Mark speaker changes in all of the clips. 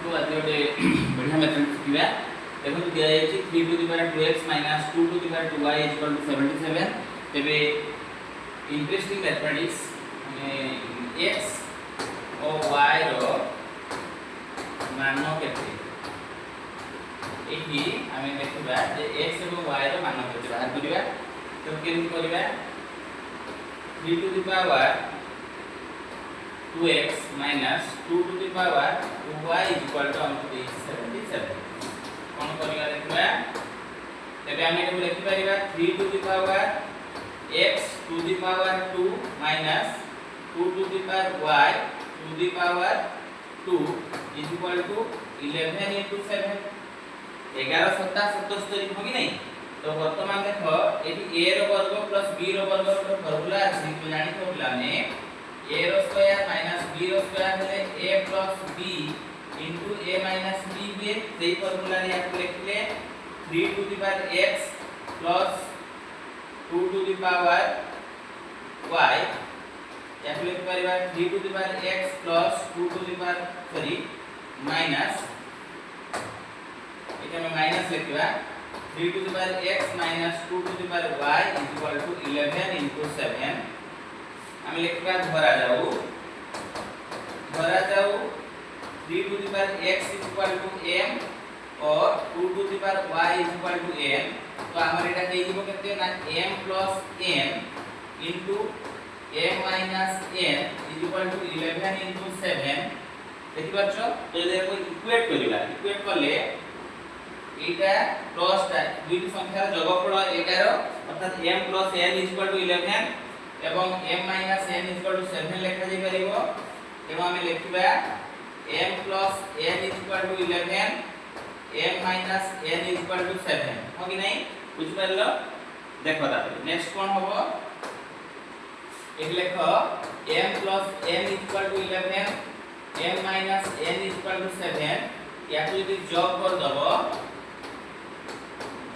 Speaker 1: आसो आज गोटे बढ़िया मैथमेटिक्स शिखा देखो दिया जायछि 3 to the power 2x - 2 to the power 2y = 77 तबे इंटरेस्टिंग मैथमेटिक्स माने x और y रो मान केते एठी आमे देखबा जे x और y रो मान केते बाहर करिवा तो केन करिवा 3 to the power 2x minus 2 to the power 2y equal to 77 कोन करिया देखबा तबे हम एटा लिखि परिबा 3 to the power x to the power 2 minus 2 to the power y to the power 2 is equal to 11 into 7 11 7 77 हो कि नहीं तो वर्तमान देखो एटी a रो वर्ग प्लस b रो वर्ग रो फॉर्मूला अछि तो जानि तो प्लाने a रो स्क्वायर माइनस b रो स्क्वायर हेले a plus b into a minus b बे सेही फार्मूला रे आप लिखले 3 to the power x plus 2 to the power y या लिख परिबा 3 to the power x plus 2 to the power sorry minus एटा में माइनस लिखबा 3 to the power x minus 2 to the power y equal to 11 into 7 हम लिखबा धरा जाऊ 3 to the power x equal to m और 2 to the power y equal to n तो हमर एटा देई दिबो केते ना m plus n into m minus n equal to 11 into 7 देखि पाछो तो देखो इक्वेट करिला इक्वेट करले एटा प्लस टा दुईटी संख्यार जोगफल 11 अर्थात m plus n equal to 11 एवं m minus n equal to 7 लिखा जाई परिबो एवं हम लिखबा m plus n equal to 11 m minus n equal to 7 हो कि नहीं बुझ परलो देखो तापर नेक्स्ट कोन होबो एक लिखो m plus n equal to 11 m minus n equal to 7 या तो यदि जॉब कर दबो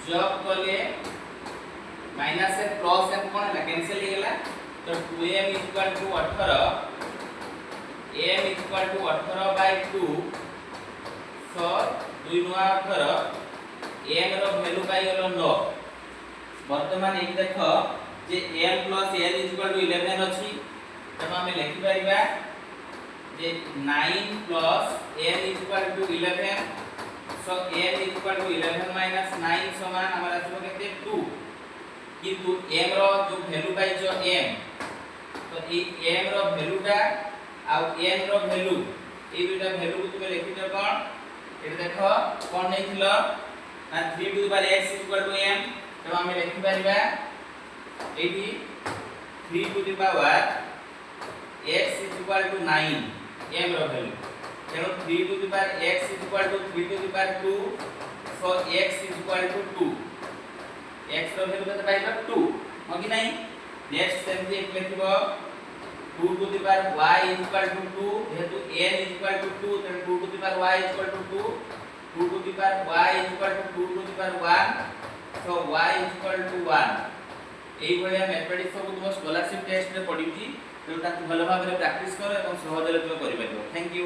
Speaker 1: जॉब करले माइनस से प्लस m कोन है कैंसिल हो गेला तो 2m equal to 18 m equal to 18 by 2 so 2 9 18 m रो वैल्यू पाई गेलो 9 वर्तमान एक देखो जे m plus n equal to 11 अछि तब हम लिखि परिबा जे 9 plus n equal to 11 so n equal to 11 minus 9 समान हमरा आछो केते 2 किंतु m रो जो वैल्यू पाई जो m तो ई m रो वैल्यूटा आ n रो वैल्यू ए दुटा वैल्यू को तुमे लिखि दे कोन एटा देखो कोन नै थिलो ना 3 to the power x equal to m तो हम लिखि परिबा एटी 3 to the power x equal to 9 m रो वैल्यू तेनो 3 to the power x equal to 3 to the power 2 so x equal to 2 x रो वैल्यू कते पाइबा 2 हो कि नहीं नेक्स्ट सेम एक लिखबो 2 to the power y equal to 2 जेतु n इक्वल टू 2 तो 2 to the power y equal to 2 2 to the power y equal to 2 to the power 1 so y equal to 1 एई भलिया मैथमेटिक्स सब तुम scholarship test रे पढिउची जोटा भलो भाबरे practice करो एवं सहज रे तुम करि परिबो थैंक यू।